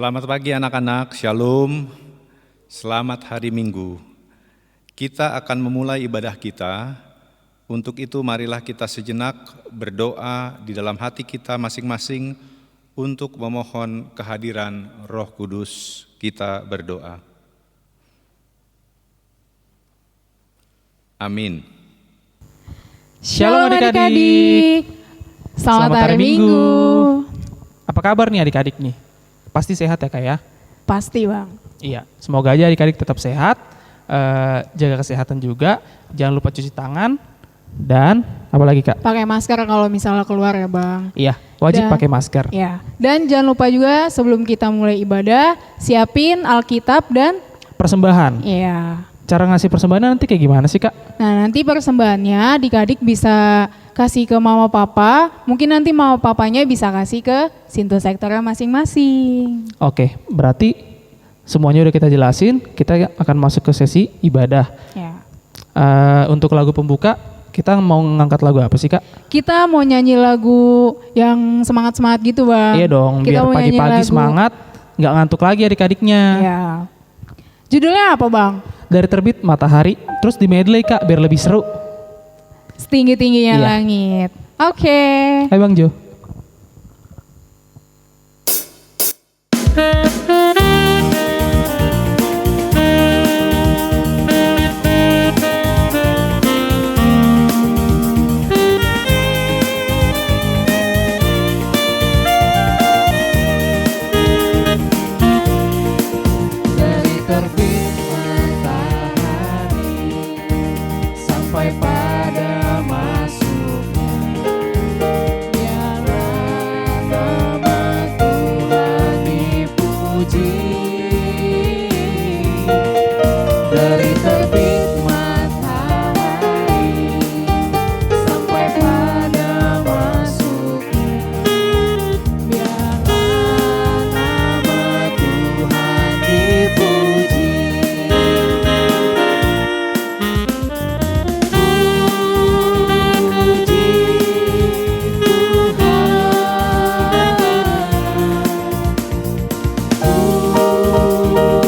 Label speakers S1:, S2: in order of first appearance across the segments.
S1: Selamat pagi anak-anak, Shalom, selamat hari Minggu. Kita akan memulai ibadah kita. Untuk itu marilah kita sejenak berdoa di dalam hati kita masing-masing untuk memohon kehadiran Roh Kudus. Kita berdoa. Amin.
S2: Shalom adik-adik.
S3: Selamat hari Minggu.
S2: Apa kabar nih adik-adik nih? Pasti sehat ya Kak ya?
S3: Pasti Bang.
S2: Iya, semoga aja adik-adik tetap sehat, jaga kesehatan juga, jangan lupa cuci tangan, dan apa lagi Kak?
S3: Pakai masker kalau misalnya keluar ya Bang.
S2: Iya, wajib pakai masker.
S3: Ya. Dan jangan lupa juga sebelum kita mulai ibadah, siapin Alkitab dan
S2: Persembahan.
S3: Iya.
S2: Cara ngasih persembahan nanti kayak gimana sih Kak?
S3: Nah nanti persembahannya adik-adik bisa kasih ke mama papa, mungkin nanti mama papanya bisa kasih ke Sinto sektornya masing-masing.
S2: Oke, berarti semuanya udah kita jelasin, kita akan masuk ke sesi ibadah.
S3: Ya.
S2: Untuk lagu pembuka, kita mau ngangkat lagu apa sih Kak?
S3: Kita mau nyanyi lagu yang semangat-semangat gitu Bang.
S2: Iya dong,
S3: Kita
S2: biar
S3: mau nyanyi
S2: pagi-pagi
S3: lagu-
S2: semangat, nggak ngantuk lagi adik-adiknya.
S3: Ya. Judulnya apa Bang?
S2: Dari terbit matahari, terus di medley Kak, biar lebih seru.
S3: Setinggi-tingginya
S2: Iya.
S3: langit. Oke.
S2: Hai Bang Jo.
S4: Dari terbit matahari sampai pada masuknya, biarlah nama Tuhan dipuji. Dari terbit matahari sampai pada masuknya, biarlah nama Tuhan dipuji.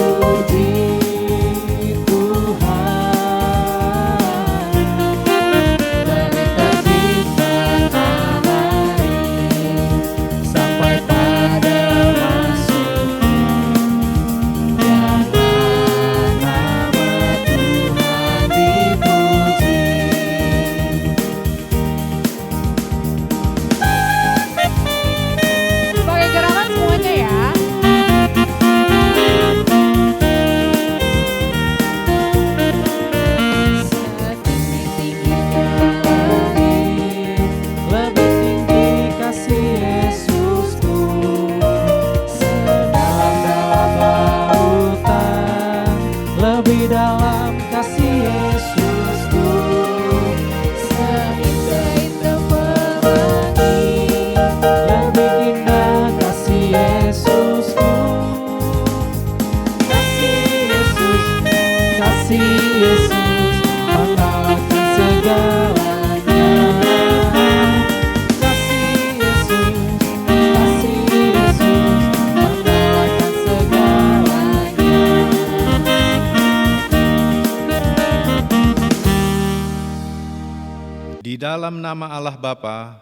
S4: Puji Tuhan. Dari terbit matahari sampai pada masuknya, biarlah nama Tuhan dipuji.
S3: Pakai gerakan semuanya ya.
S4: Setinggi-tingginya langit, lebih tinggi kasih Yesusku. Sedalam-dalam lautan, lebih dalam kasih Yesusku. Seindah-indah pelangi, lebih indah kasih Yesusku. Kasih Yesus, kasih Yesus, mengalahkan segalanya. Kasih Yesus, mengalahkan segalanya.
S1: Di dalam nama Allah Bapa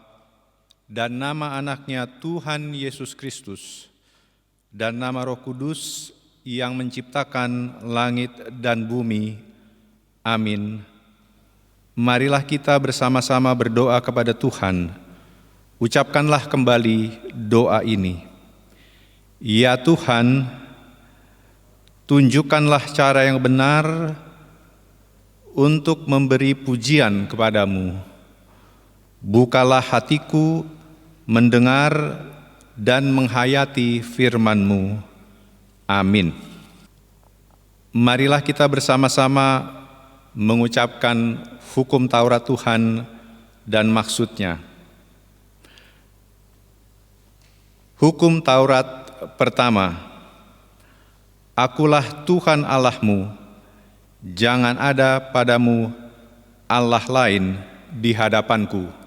S1: dan nama anaknya Tuhan Yesus Kristus dan nama Roh Kudus yang menciptakan langit dan bumi. Amin. Marilah kita bersama-sama berdoa kepada Tuhan. Ucapkanlah kembali doa ini. Ya Tuhan, tunjukkanlah cara yang benar untuk memberi pujian kepadamu. Bukalah hatiku mendengar dan menghayati firman-Mu. Amin. Marilah kita bersama-sama mengucapkan hukum Taurat Tuhan dan maksudnya. Hukum Taurat pertama. Akulah Tuhan Allahmu, jangan ada padamu Allah lain di hadapanku.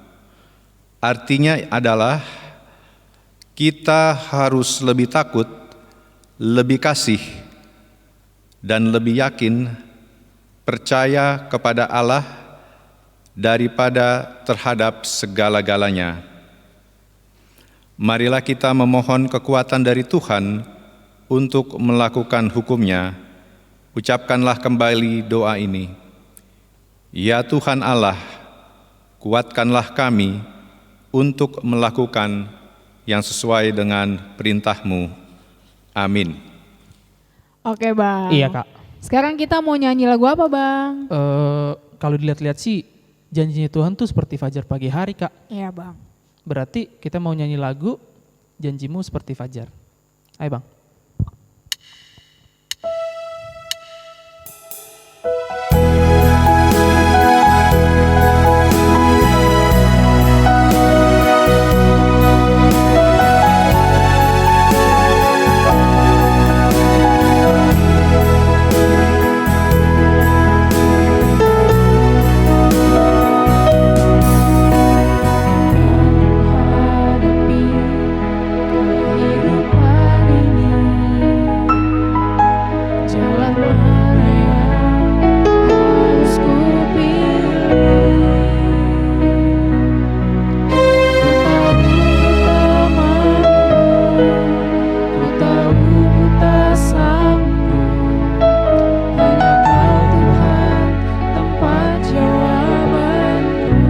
S1: Artinya adalah kita harus lebih takut lebih kasih, dan lebih yakin percaya kepada Allah daripada terhadap segala-galanya. Marilah kita memohon kekuatan dari Tuhan untuk melakukan hukum-Nya. Ucapkanlah kembali doa ini. Ya Tuhan Allah, kuatkanlah kami untuk melakukan yang sesuai dengan perintah-Mu. Amin.
S3: Oke Bang.
S2: Iya Kak.
S3: Sekarang kita mau nyanyi lagu apa Bang?
S2: Kalau dilihat-lihat sih janjinya Tuhan tuh seperti fajar pagi hari Kak.
S3: Iya Bang.
S2: Berarti kita mau nyanyi lagu Janjimu Seperti Fajar. Ayo Bang.
S3: Hadapi kehidupan ini, jalan mana yang harus ku pilih? Ku tahu ku tak sanggup, hanya Kau Tuhan tempat jawabanku.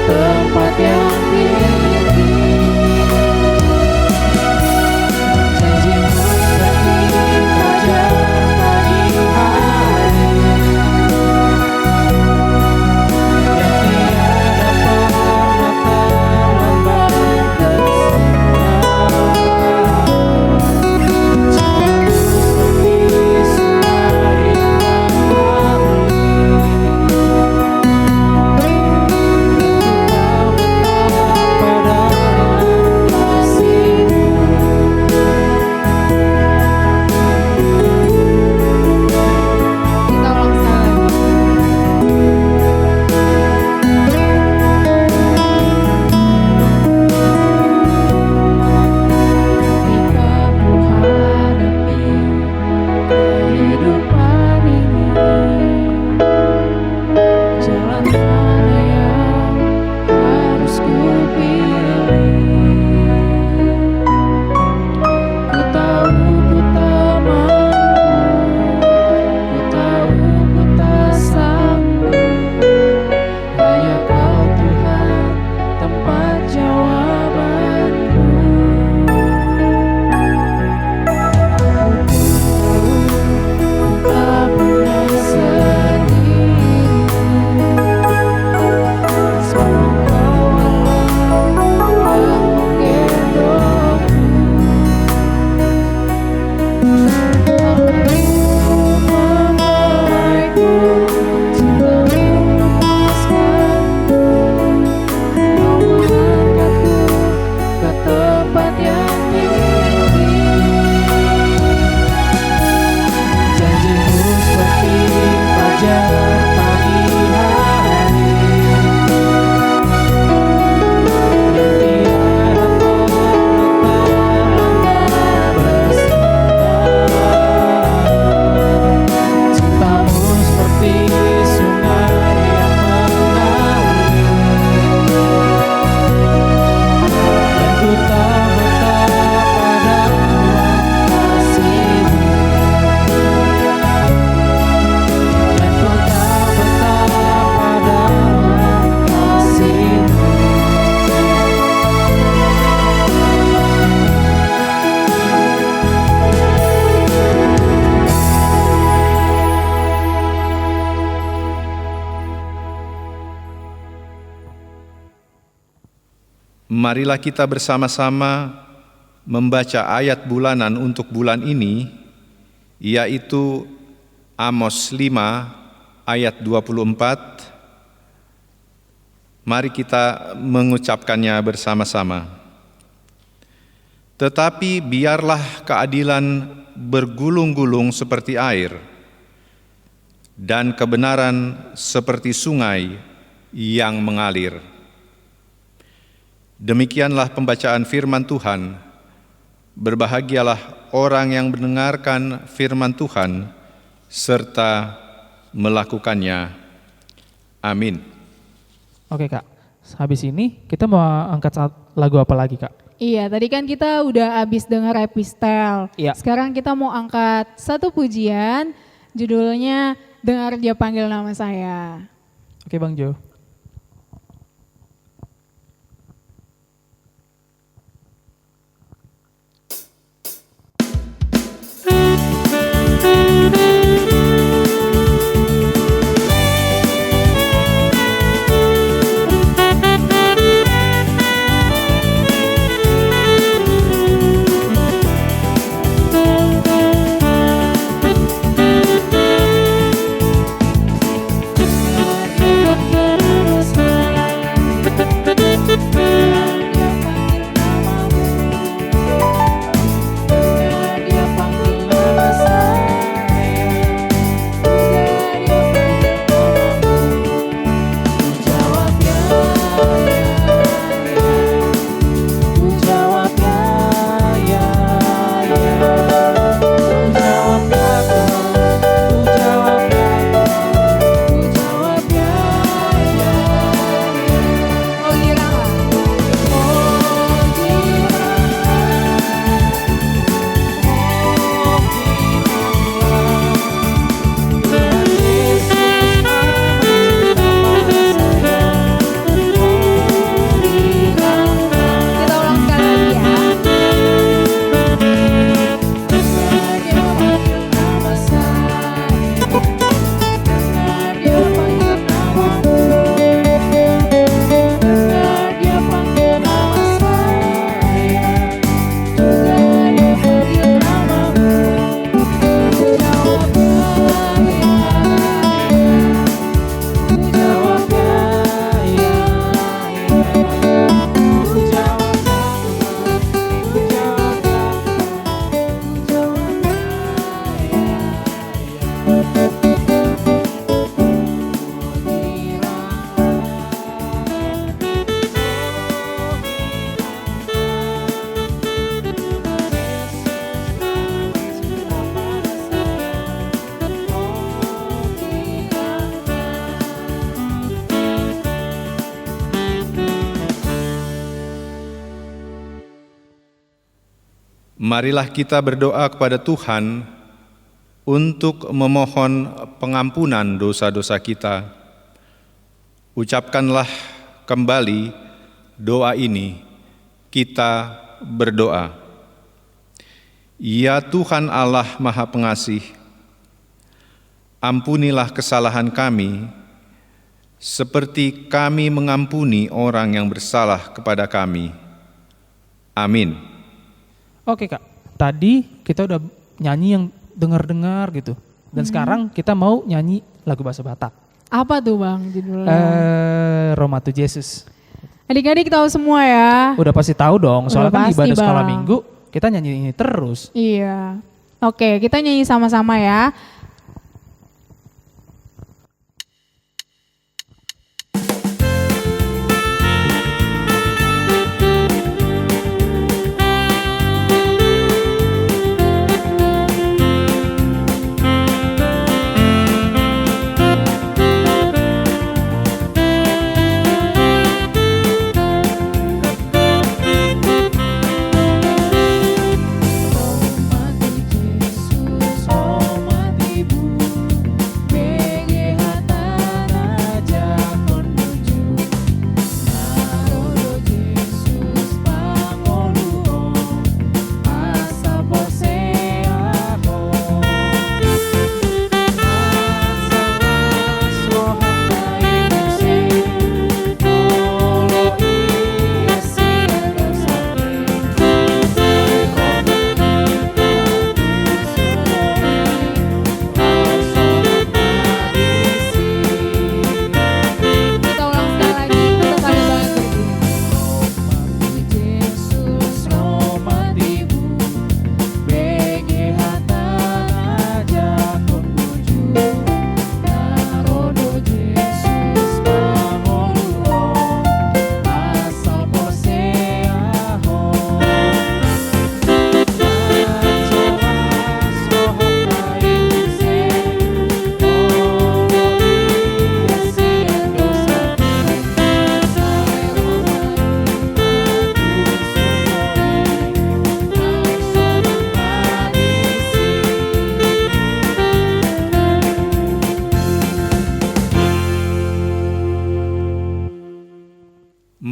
S3: Tempat yang tinggi, janjimu seperti fajar pagi hari, yang tiada pernah terlambat bersinar. Cintamu seperti sinar yang kita ulang sekali. Jika ku hadapi kehidupan ini, jalan mana yang harus ku pilih? Ku tahu ku tak mampu, ku tahu ku tak sanggup, hanya Kau Tuhan tempat jawabanku. Ku tak pernah sendiri, semua Kau Allah yang menggendongku. Membelaiku, cintamu memuaskanku, Kau mengangkatku ke tempat yang tinggi. Janjimu seperti fajar pagi hari, yang tiada pernah terlambat bersinar. Cintamu seperti sungai yang mengalir, dan ku tak betah pada kasih-Mu, dan ku tak betah pada kasih-Mu.
S1: Marilah kita bersama-sama membaca ayat bulanan untuk bulan ini yaitu Amos 5 ayat 24. Mari kita mengucapkannya bersama-sama. Tetapi biarlah keadilan bergulung-gulung seperti air, dan kebenaran seperti sungai yang mengalir. Demikianlah pembacaan firman Tuhan. Berbahagialah orang yang mendengarkan firman Tuhan serta melakukannya. Amin.
S2: Oke Kak, habis ini kita mau angkat lagu apa lagi Kak?
S3: Iya, tadi kan kita udah habis dengar epistel.
S2: Iya.
S3: Sekarang kita mau angkat satu pujian, judulnya Dengar Dia Panggil Nama Saya.
S2: Oke Bang Jo.
S1: Marilah kita berdoa kepada Tuhan untuk memohon pengampunan dosa-dosa kita. Ucapkanlah kembali doa ini, kita berdoa. Ya Tuhan Allah Maha Pengasih, ampunilah kesalahan kami, seperti kami mengampuni orang yang bersalah kepada kami. Amin.
S2: Oke Kak, tadi kita udah nyanyi yang dengar-dengar gitu. Dan sekarang kita mau nyanyi lagu bahasa Batak.
S3: Apa tuh Bang judulnya?
S2: Roma tu Yesus.
S3: Adik-adik tahu semua ya?
S2: Udah pasti tahu dong, soalnya
S3: Udah
S2: kan
S3: pasti,
S2: ibadah sekolah
S3: Bang.
S2: minggu kita nyanyi ini terus.
S3: Iya. Oke, kita nyanyi sama-sama ya.
S4: Roma di Yesus, Roma di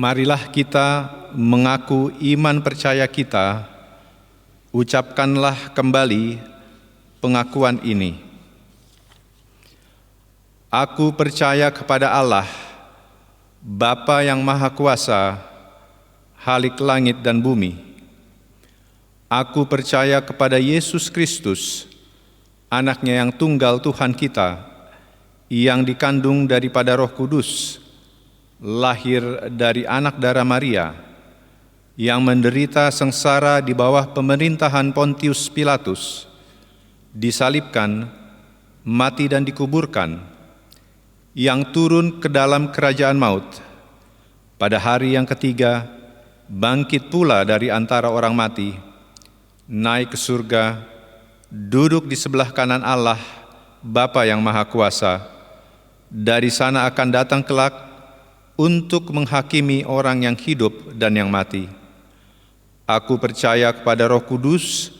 S1: marilah kita mengaku iman percaya kita, ucapkanlah kembali pengakuan ini. Aku percaya kepada Allah, Bapa yang Maha Kuasa, Khalik langit dan bumi. Aku percaya kepada Yesus Kristus, Anaknya yang tunggal Tuhan kita, yang dikandung daripada Roh Kudus, lahir dari anak darah Maria, yang menderita sengsara di bawah pemerintahan Pontius Pilatus, disalibkan, mati dan dikuburkan, yang turun ke dalam kerajaan maut, pada hari yang ketiga bangkit pula dari antara orang mati, naik ke surga, duduk di sebelah kanan Allah, Bapa yang Maha Kuasa. Dari sana akan datang kelak untuk menghakimi orang yang hidup dan yang mati. Aku percaya kepada Roh Kudus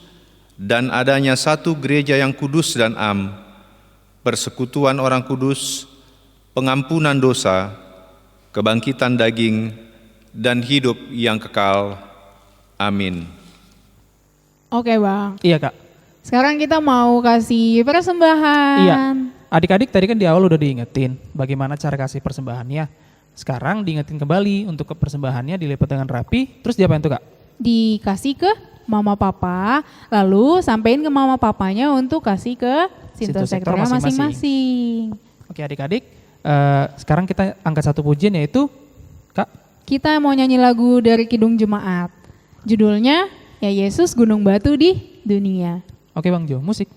S1: dan adanya satu gereja yang kudus dan am, persekutuan orang kudus, pengampunan dosa, kebangkitan daging, dan hidup yang kekal. Amin.
S3: Oke Bang,
S2: Iya Kak.
S3: sekarang kita mau kasih persembahan.
S2: Iya. Adik-adik tadi kan di awal udah diingetin bagaimana cara kasih persembahannya. Sekarang diingetin kembali untuk ke persembahannya dilipat dengan rapi. Terus diapain tuh Kak?
S3: Dikasih ke mama papa, lalu sampein ke mama papanya untuk kasih ke
S2: Sinto sektor
S3: sintosektornya
S2: masing-masing.
S3: masing-masing.
S2: Oke adik-adik, sekarang kita angkat satu pujian yaitu Kak.
S3: Kita mau nyanyi lagu dari Kidung Jemaat. Judulnya Ya Yesus Gunung Batu di Dunia.
S2: Oke Bang Jo, musik.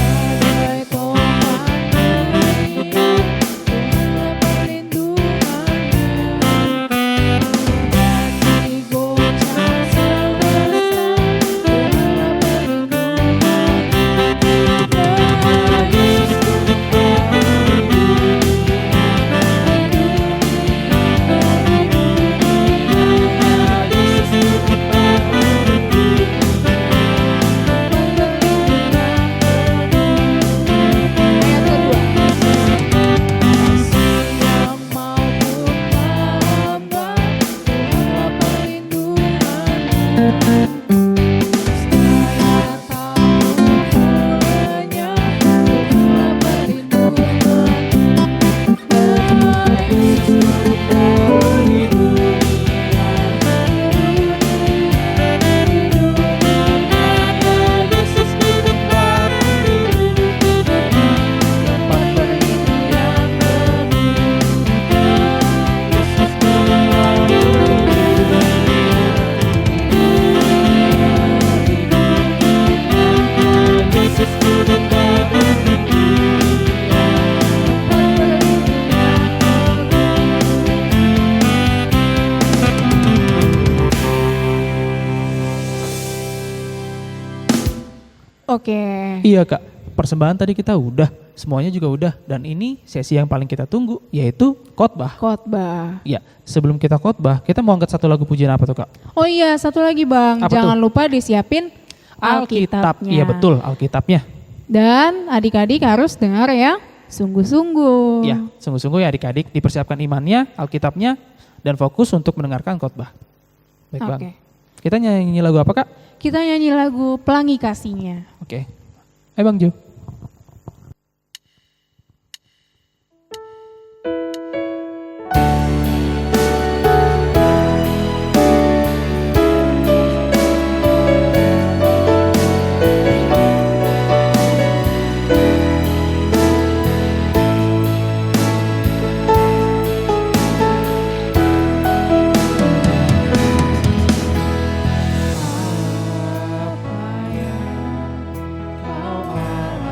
S4: Badai topan dunia, Tuhan perlindungannya. Hati goncang semesta, Tuhan perlindungannya. Ya Yesus ayat kedua. Siang maupun malam, Tuhanlah perlindungannya. Saya tahu mulanya, Tuhanlah perlindungannya. Yesus baru di dunia, Yesus gunung baru di dunia, tempat perlindungan berdunia. Yesus gunung baru di dunia, Yesus gunung baru di dunia, tempat perlindungan.
S3: Oke.
S2: Iya Kak, persembahan tadi kita udah, semuanya juga udah. Dan ini sesi yang paling kita tunggu, yaitu khotbah.
S3: Khotbah.
S2: Iya, sebelum kita khotbah, kita mau angkat satu lagu pujian apa tuh Kak?
S3: Oh iya, satu lagi Bang.
S2: Apa
S3: Jangan
S2: tuh?
S3: lupa disiapin Alkitabnya.
S2: Iya betul, Alkitabnya.
S3: Dan adik-adik harus dengar ya, sungguh-sungguh.
S2: Iya, sungguh-sungguh ya adik-adik, dipersiapkan imannya, Alkitabnya, dan fokus untuk mendengarkan khotbah. Baik Bang.
S3: Oke.
S2: Kita nyanyi lagu apa Kak?
S3: Kita nyanyi lagu Pelangi Kasihnya.
S2: Oke. Ayo Bang Jo.
S4: Apa yang kau alami?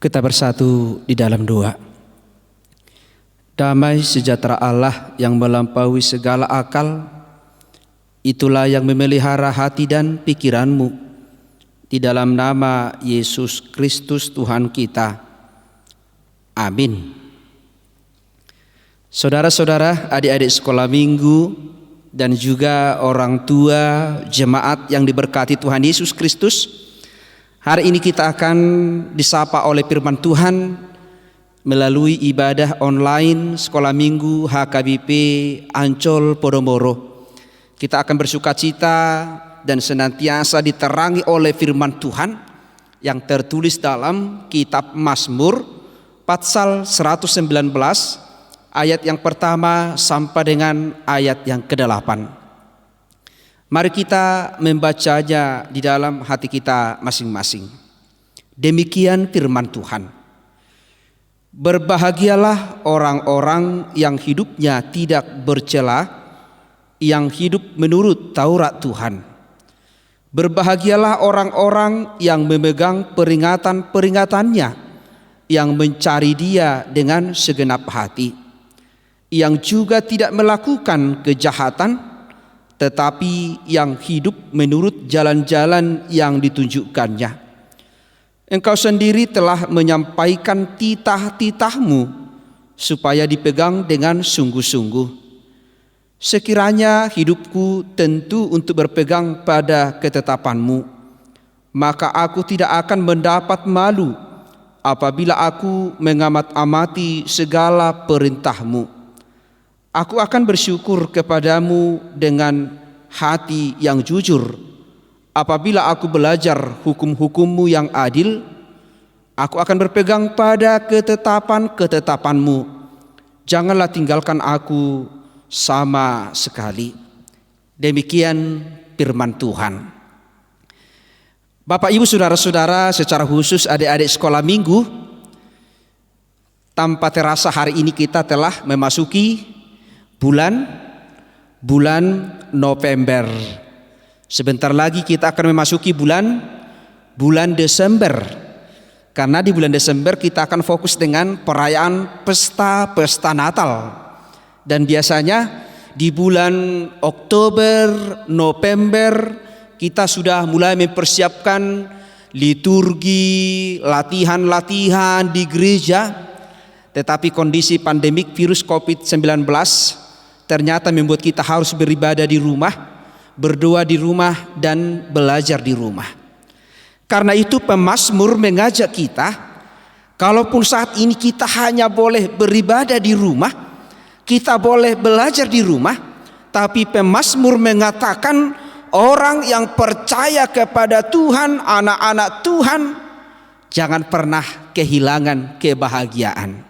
S5: Kita bersatu di dalam doa. Damai sejahtera Allah yang melampaui segala akal, itulah yang memelihara hati dan pikiranmu. Di dalam nama Yesus Kristus Tuhan kita. Amin. Saudara-saudara, adik-adik sekolah minggu, dan juga orang tua jemaat yang diberkati Tuhan Yesus Kristus, hari ini kita akan disapa oleh firman Tuhan melalui ibadah online sekolah minggu HKBP Ancol Podomoro. Kita akan bersukacita dan senantiasa diterangi oleh firman Tuhan yang tertulis dalam kitab Mazmur pasal 119 ayat yang pertama sampai dengan ayat yang ke-8. Mari kita membacanya di dalam hati kita masing-masing. Demikian firman Tuhan. Berbahagialah orang-orang yang hidupnya tidak bercela, yang hidup menurut Taurat Tuhan. Berbahagialah orang-orang yang memegang peringatan-peringatannya, yang mencari Dia dengan segenap hati, yang juga tidak melakukan kejahatan, tetapi yang hidup menurut jalan-jalan yang ditunjukkannya. Engkau sendiri telah menyampaikan titah-titahmu supaya dipegang dengan sungguh-sungguh. Sekiranya hidupku tentu untuk berpegang pada ketetapanmu, maka aku tidak akan mendapat malu apabila aku mengamat-amati segala perintahmu. Aku akan bersyukur kepadamu dengan hati yang jujur. Apabila aku belajar hukum-hukummu yang adil, aku akan berpegang pada ketetapan-ketetapanmu. Janganlah tinggalkan aku sama sekali. Demikian firman Tuhan. Bapak Ibu Saudara-saudara, secara khusus adik-adik sekolah minggu, tanpa terasa hari ini kita telah memasuki bulan November. Sebentar lagi kita akan memasuki bulan Desember. Karena di bulan Desember kita akan fokus dengan perayaan pesta Natal. Dan biasanya di bulan Oktober, November kita sudah mulai mempersiapkan liturgi, latihan-latihan di gereja. Tetapi kondisi pandemik virus COVID-19 ternyata membuat kita harus beribadah di rumah, berdoa di rumah, dan belajar di rumah. Karena itu pemazmur mengajak kita, kalaupun saat ini kita hanya boleh beribadah di rumah, kita boleh belajar di rumah, tapi pemazmur mengatakan orang yang percaya kepada Tuhan, anak-anak Tuhan, jangan pernah kehilangan kebahagiaan.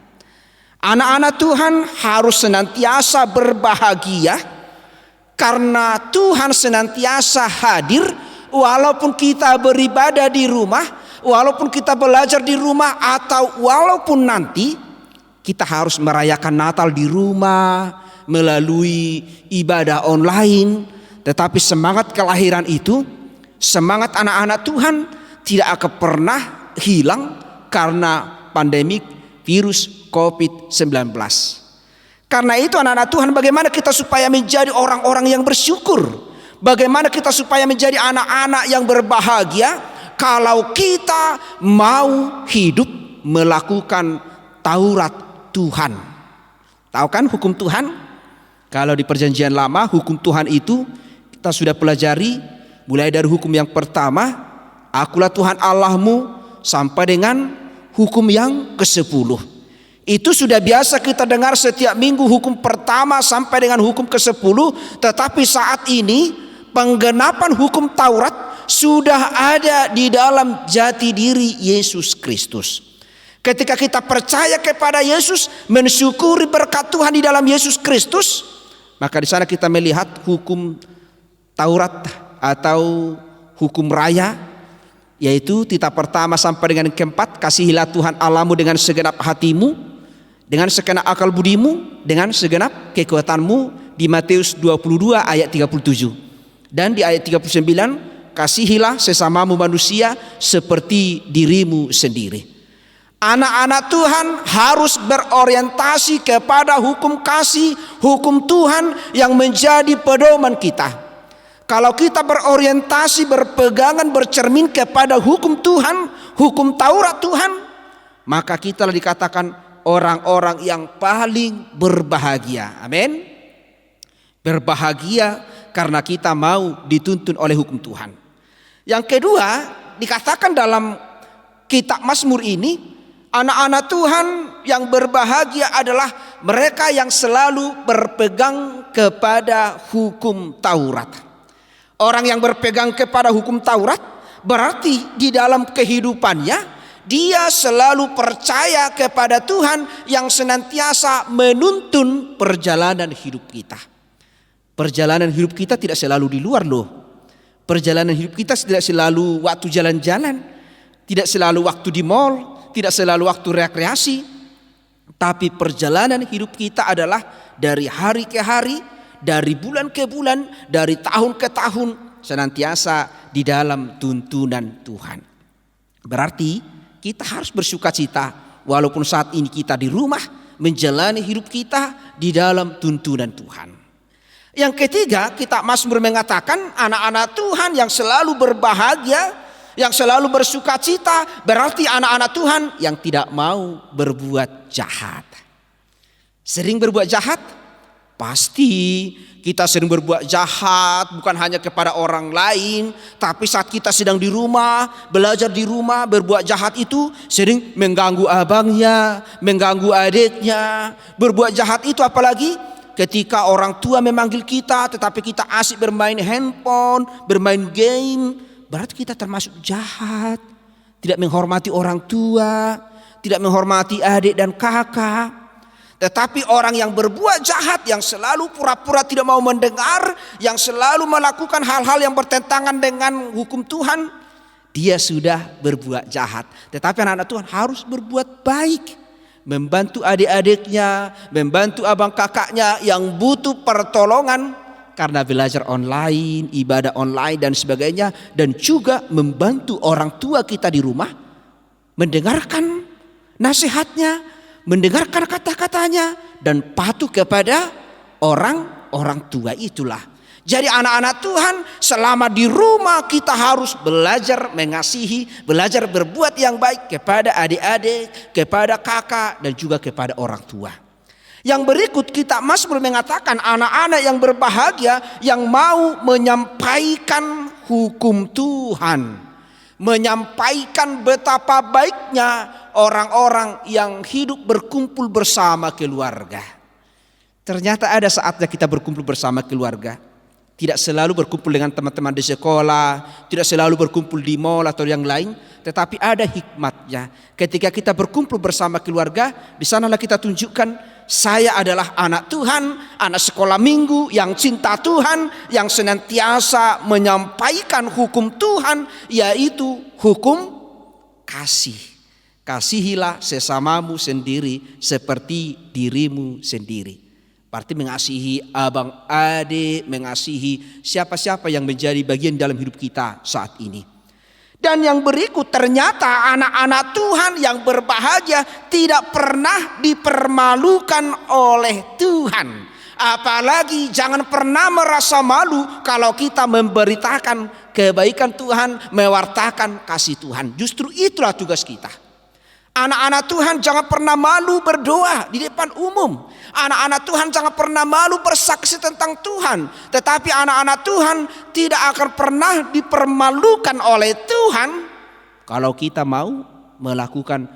S5: Anak-anak Tuhan harus senantiasa berbahagia, karena Tuhan senantiasa hadir walaupun kita beribadah di rumah, walaupun kita belajar di rumah, atau walaupun nanti kita harus merayakan Natal di rumah melalui ibadah online. Tetapi semangat kelahiran itu, semangat anak-anak Tuhan tidak akan pernah hilang karena pandemik virus COVID-19. Karena itu anak-anak Tuhan, bagaimana kita supaya menjadi orang-orang yang bersyukur? Bagaimana kita supaya menjadi anak-anak yang berbahagia? Kalau kita mau hidup melakukan Taurat Tuhan. Tahu kan hukum Tuhan? Kalau di perjanjian lama, hukum Tuhan itu kita sudah pelajari mulai dari hukum yang pertama, akulah Tuhan Allahmu, sampai dengan hukum yang ke-10. Itu sudah biasa kita dengar setiap minggu, hukum pertama sampai dengan hukum ke-10. Tetapi saat ini penggenapan hukum Taurat sudah ada di dalam jati diri Yesus Kristus. Ketika kita percaya kepada Yesus, mensyukuri berkat Tuhan di dalam Yesus Kristus, maka di sana kita melihat hukum Taurat atau hukum raya, yaitu titah pertama sampai dengan keempat, kasihilah Tuhan Allahmu dengan segenap hatimu, dengan segenap akal budimu, dengan segenap kekuatanmu, di Matius 22 ayat 37. Dan di ayat 39, kasihilah sesamamu manusia seperti dirimu sendiri. Anak-anak Tuhan harus berorientasi kepada hukum kasih, hukum Tuhan yang menjadi pedoman kita. Kalau kita berorientasi, berpegangan, bercermin kepada hukum Tuhan, hukum Taurat Tuhan, maka kita dikatakan orang-orang yang paling berbahagia. Amin. Berbahagia karena kita mau dituntun oleh hukum Tuhan. Yang kedua, dikatakan dalam kitab Mazmur ini, anak-anak Tuhan yang berbahagia adalah mereka yang selalu berpegang kepada hukum Taurat. Orang yang berpegang kepada hukum Taurat berarti di dalam kehidupannya dia selalu percaya kepada Tuhan yang senantiasa menuntun perjalanan hidup kita. Perjalanan hidup kita tidak selalu di luar loh. Perjalanan hidup kita tidak selalu waktu jalan-jalan, tidak selalu waktu di mall, tidak selalu waktu rekreasi. Tapi perjalanan hidup kita adalah dari hari ke hari, dari bulan ke bulan, dari tahun ke tahun, senantiasa di dalam tuntunan Tuhan. Berarti kita harus bersukacita walaupun saat ini kita di rumah menjalani hidup kita di dalam tuntunan Tuhan. Yang ketiga, kitab Mazmur mengatakan anak-anak Tuhan yang selalu berbahagia, yang selalu bersukacita, berarti anak-anak Tuhan yang tidak mau berbuat jahat. Sering berbuat jahat? Pasti kita sering berbuat jahat, bukan hanya kepada orang lain, tapi saat kita sedang di rumah, belajar di rumah, berbuat jahat itu sering mengganggu abangnya, mengganggu adiknya. Berbuat jahat itu apalagi ketika orang tua memanggil kita, tetapi kita asik bermain handphone, bermain game, berarti kita termasuk jahat. Tidak menghormati orang tua, tidak menghormati adik dan kakak. Tetapi orang yang berbuat jahat, yang selalu pura-pura tidak mau mendengar, yang selalu melakukan hal-hal yang bertentangan dengan hukum Tuhan, dia sudah berbuat jahat. Tetapi anak-anak Tuhan harus berbuat baik, membantu adik-adiknya, membantu abang kakaknya yang butuh pertolongan karena belajar online, ibadah online dan sebagainya, dan juga membantu orang tua kita di rumah mendengarkan nasihatnya, mendengarkan kata-katanya, dan patuh kepada orang tua itulah. Jadi anak-anak Tuhan, selama di rumah kita harus belajar mengasihi, belajar berbuat yang baik kepada adik-adik, kepada kakak, dan juga kepada orang tua. Yang berikut kitab Mazmur mengatakan anak-anak yang berbahagia yang mau menyampaikan hukum Tuhan, menyampaikan betapa baiknya orang-orang yang hidup berkumpul bersama keluarga. Ternyata ada saatnya kita berkumpul bersama keluarga. Tidak selalu berkumpul dengan teman-teman di sekolah, tidak selalu berkumpul di mall atau yang lain, tetapi ada hikmatnya. Ketika kita berkumpul bersama keluarga, di sanalah kita tunjukkan saya adalah anak Tuhan, anak sekolah minggu yang cinta Tuhan, yang senantiasa menyampaikan hukum Tuhan, yaitu hukum kasih. Kasihilah sesamamu sendiri seperti dirimu sendiri. Berarti mengasihi abang adik, mengasihi siapa-siapa yang menjadi bagian dalam hidup kita saat ini. Dan yang berikut, ternyata anak-anak Tuhan yang berbahagia tidak pernah dipermalukan oleh Tuhan. Apalagi jangan pernah merasa malu kalau kita memberitakan kebaikan Tuhan, mewartakan kasih Tuhan. Justru itulah tugas kita. Anak-anak Tuhan jangan pernah malu berdoa di depan umum. Anak-anak Tuhan jangan pernah malu bersaksi tentang Tuhan. Tetapi anak-anak Tuhan tidak akan pernah dipermalukan oleh Tuhan kalau kita mau melakukan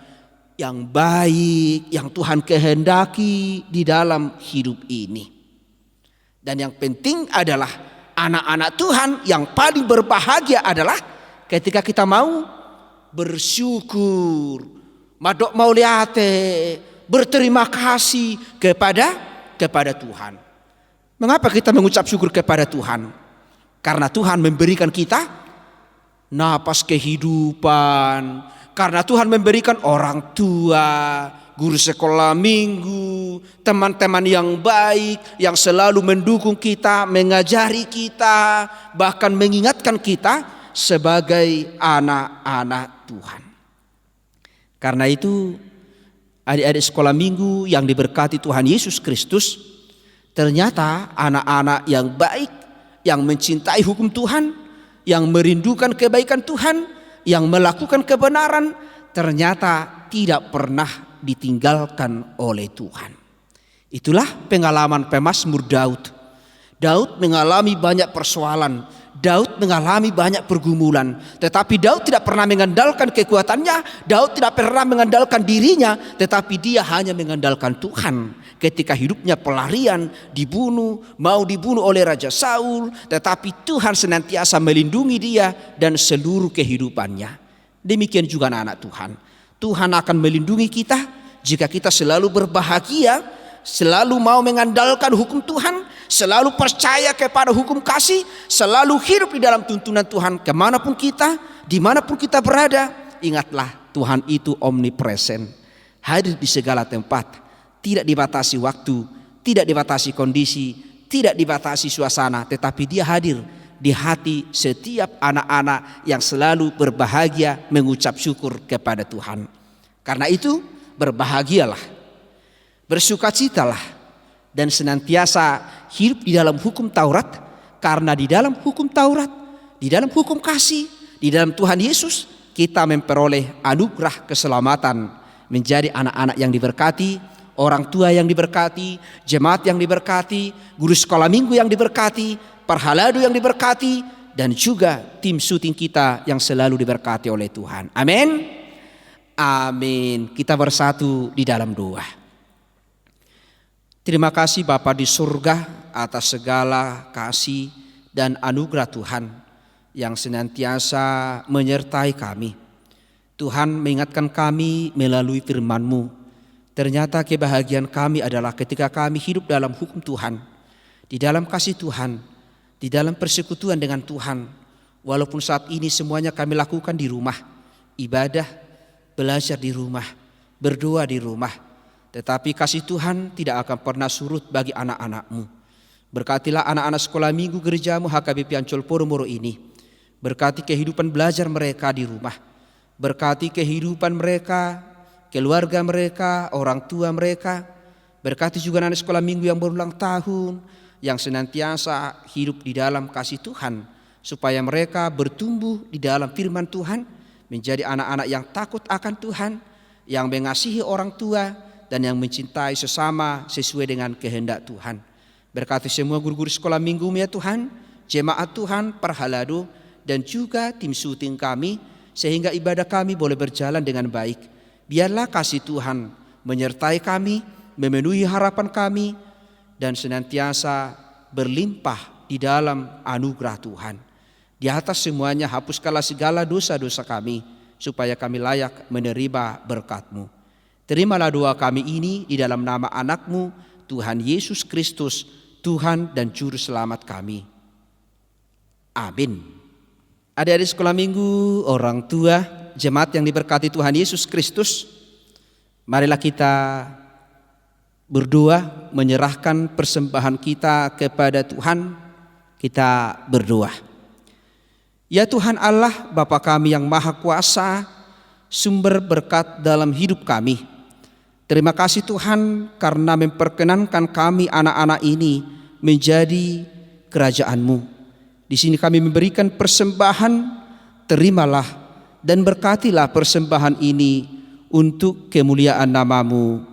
S5: yang baik, yang Tuhan kehendaki di dalam hidup ini. Dan yang penting adalah anak-anak Tuhan yang paling berbahagia adalah ketika kita mau bersyukur, madok mauliate, berterima kasih kepada Tuhan. Mengapa kita mengucap syukur kepada Tuhan? Karena Tuhan memberikan kita napas kehidupan. Karena Tuhan memberikan orang tua, guru sekolah minggu, teman-teman yang baik, yang selalu mendukung kita, mengajari kita, bahkan mengingatkan kita sebagai anak-anak Tuhan. Karena itu adik-adik sekolah minggu yang diberkati Tuhan Yesus Kristus, ternyata anak-anak yang baik, yang mencintai hukum Tuhan, yang merindukan kebaikan Tuhan, yang melakukan kebenaran, ternyata tidak pernah ditinggalkan oleh Tuhan. Itulah pengalaman pemazmur Daud. Daud mengalami banyak persoalan, Daud mengalami banyak pergumulan, tetapi Daud tidak pernah mengandalkan kekuatannya, Daud tidak pernah mengandalkan dirinya, tetapi dia hanya mengandalkan Tuhan. Ketika hidupnya pelarian, mau dibunuh oleh Raja Saul, tetapi Tuhan senantiasa melindungi dia dan seluruh kehidupannya. Demikian juga anak-anak Tuhan. Tuhan akan melindungi kita jika kita selalu berbahagia, selalu mau mengandalkan hukum Tuhan, selalu percaya kepada hukum kasih, selalu hidup di dalam tuntunan Tuhan kemanapun kita, dimanapun kita berada. Ingatlah, Tuhan itu omnipresent, hadir di segala tempat, tidak dibatasi waktu, tidak dibatasi kondisi, tidak dibatasi suasana, tetapi dia hadir di hati setiap anak-anak yang selalu berbahagia mengucap syukur kepada Tuhan. Karena itu berbahagialah, bersukacitalah, dan senantiasa hidup di dalam hukum Taurat, karena di dalam hukum Taurat, di dalam hukum kasih, di dalam Tuhan Yesus kita memperoleh anugerah keselamatan, menjadi anak-anak yang diberkati, orang tua yang diberkati, jemaat yang diberkati, guru sekolah minggu yang diberkati, parhaladu yang diberkati, dan juga tim syuting kita yang selalu diberkati oleh Tuhan. Amin. Amin. Kita bersatu di dalam doa. Terima kasih Bapa di surga atas segala kasih dan anugerah Tuhan yang senantiasa menyertai kami. Tuhan mengingatkan kami melalui firman-Mu. Ternyata kebahagiaan kami adalah ketika kami hidup dalam hukum Tuhan, di dalam kasih Tuhan, di dalam persekutuan dengan Tuhan. Walaupun saat ini semuanya kami lakukan di rumah, ibadah, belajar di rumah, berdoa di rumah, tetapi kasih Tuhan tidak akan pernah surut bagi anak-anak-Mu. Berkatilah anak-anak sekolah minggu gereja-Mu HKBP Ancol Poromoro ini. Berkati kehidupan belajar mereka di rumah. Berkati kehidupan mereka, keluarga mereka, orang tua mereka. Berkati juga anak sekolah minggu yang berulang tahun, yang senantiasa hidup di dalam kasih Tuhan, supaya mereka bertumbuh di dalam firman Tuhan, menjadi anak-anak yang takut akan Tuhan, yang mengasihi orang tua, dan yang mencintai sesama sesuai dengan kehendak Tuhan. Berkati semua guru-guru sekolah minggu ya Tuhan, jemaat Tuhan, parhalado, dan juga tim syuting kami, sehingga ibadah kami boleh berjalan dengan baik. Biarlah kasih Tuhan menyertai kami, memenuhi harapan kami, dan senantiasa berlimpah di dalam anugerah Tuhan. Di atas semuanya hapuskanlah segala dosa-dosa kami, supaya kami layak menerima berkat-Mu. Terimalah doa kami ini di dalam nama anak-Mu, Tuhan Yesus Kristus, Tuhan dan Juru Selamat kami. Amin. Adik-adik sekolah minggu, orang tua, jemaat yang diberkati Tuhan Yesus Kristus, marilah kita berdoa, menyerahkan persembahan kita kepada Tuhan. Kita berdoa. Ya Tuhan Allah, Bapa kami yang Maha Kuasa, sumber berkat dalam hidup kami. Terima kasih Tuhan karena memperkenankan kami anak-anak ini menjadi kerajaan-Mu. Di sini kami memberikan persembahan, terimalah dan berkatilah persembahan ini untuk kemuliaan nama-Mu.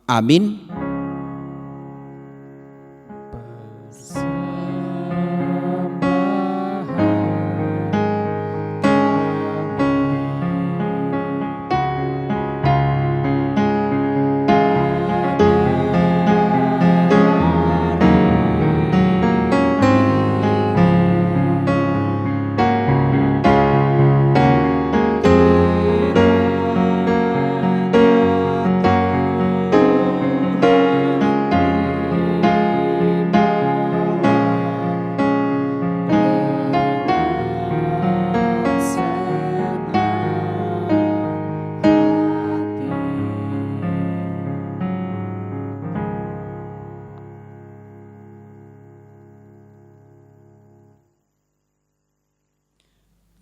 S5: Amin.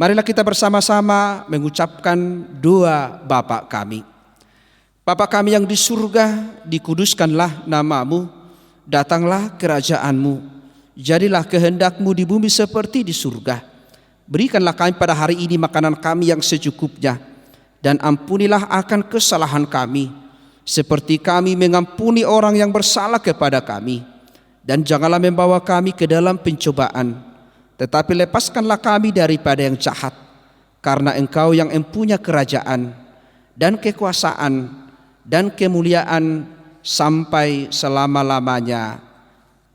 S5: Marilah kita bersama-sama mengucapkan doa Bapa kami. Bapa kami yang di surga, dikuduskanlah namamu, datanglah kerajaanmu, jadilah kehendakmu di bumi seperti di surga. Berikanlah kami pada hari ini makanan kami yang secukupnya, dan ampunilah akan kesalahan kami, seperti kami mengampuni orang yang bersalah kepada kami. Dan janganlah membawa kami ke dalam pencobaan, tetapi lepaskanlah kami daripada yang jahat, karena Engkau yang empunya kerajaan dan kekuasaan dan kemuliaan sampai selama-lamanya.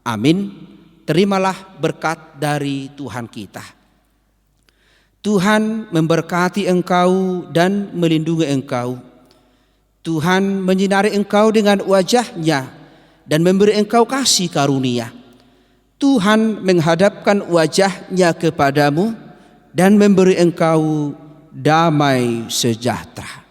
S5: Amin. Terimalah berkat dari Tuhan kita. Tuhan memberkati engkau dan melindungi engkau. Tuhan menyinari engkau dengan wajah-Nya dan memberi engkau kasih karunia. Tuhan menghadapkan wajah-Nya kepadamu dan memberi engkau damai sejahtera.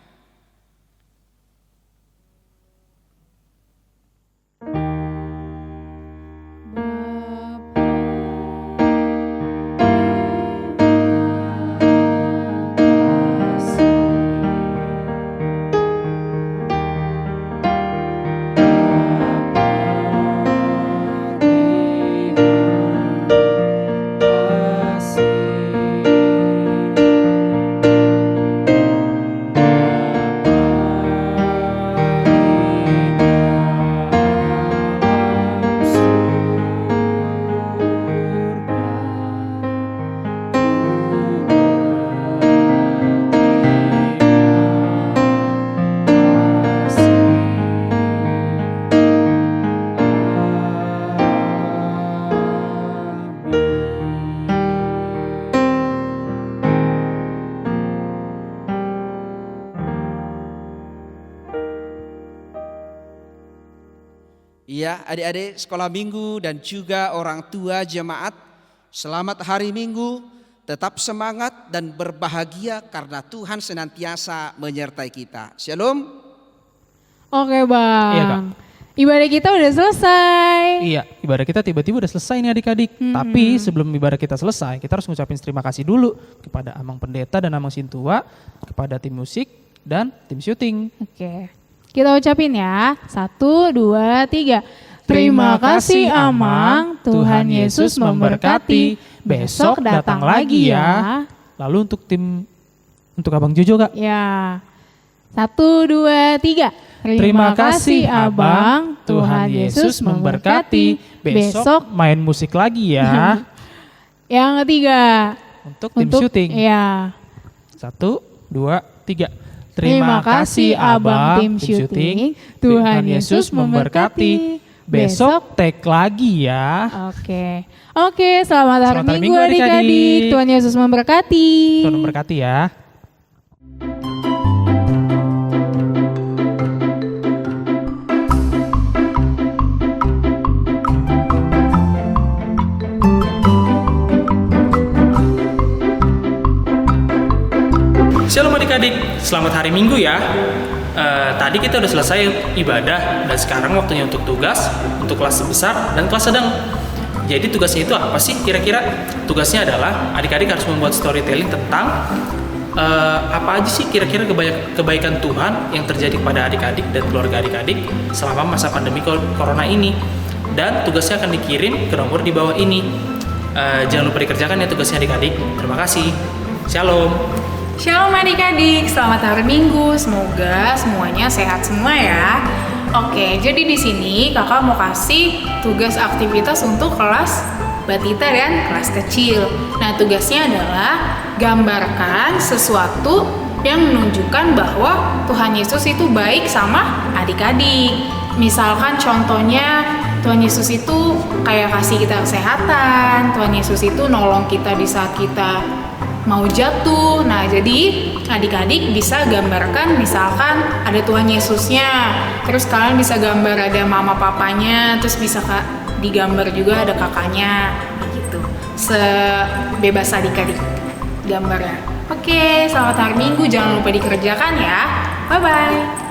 S5: Ya, adik-adik sekolah minggu dan juga orang tua jemaat, selamat hari Minggu, tetap semangat dan berbahagia karena Tuhan senantiasa menyertai kita. Shalom.
S3: Oke Bang.
S2: Iya, Kak.
S3: Ibadah kita udah selesai.
S2: Iya, ibadah kita tiba-tiba udah selesai nih adik-adik. Tapi sebelum ibadah kita selesai, kita harus ngucapin terima kasih dulu kepada Amang Pendeta dan Amang Sintua, kepada tim musik dan tim syuting.
S3: Oke. Kita ucapin ya. 1, 2, 3. Terima kasih Amang, Tuhan Yesus memberkati. Besok datang lagi ya.
S2: Lalu untuk Abang Jojo, Kak.
S3: Ya. 1, 2, 3.
S2: Terima kasih Abang, Tuhan Yesus memberkati. Besok main musik lagi ya.
S3: Yang ketiga.
S2: Untuk tim syuting.
S3: Ya.
S2: 1, 2, 3.
S3: Terima kasih Abang tim syuting. Tuhan Yesus memberkati.
S2: Besok tag lagi ya.
S3: Oke, selamat hari Minggu adik-adik. Tuhan Yesus memberkati.
S2: Tuhan memberkati ya.
S6: Shalom adik-adik, selamat hari Minggu ya. Tadi kita udah selesai ibadah dan sekarang waktunya untuk tugas untuk kelas besar dan kelas sedang. Jadi tugasnya itu apa sih kira-kira? Tugasnya adalah adik-adik harus membuat storytelling tentang apa aja sih kira-kira kebaikan Tuhan yang terjadi kepada adik-adik dan keluarga adik-adik selama masa pandemi corona ini. Dan tugasnya akan dikirim ke nomor di bawah ini. Jangan lupa dikerjakan ya tugasnya adik-adik. Terima kasih. Shalom.
S7: Shalom adik-adik, selamat hari Minggu. Semoga semuanya sehat semua ya. Oke, jadi di sini kakak mau kasih tugas aktivitas untuk kelas batita dan kelas kecil. Nah, tugasnya adalah gambarkan sesuatu yang menunjukkan bahwa Tuhan Yesus itu baik sama adik-adik. Misalkan contohnya Tuhan Yesus itu kayak kasih kita kesehatan, Tuhan Yesus itu nolong kita di saat kita mau jatuh. Nah, jadi adik-adik bisa gambarkan misalkan ada Tuhan Yesusnya, terus kalian bisa gambar ada mama papanya, terus bisa digambar juga ada kakaknya gitu. Sebebas adik-adik gambarnya. Oke, selamat hari Minggu, jangan lupa dikerjakan ya. Bye-bye.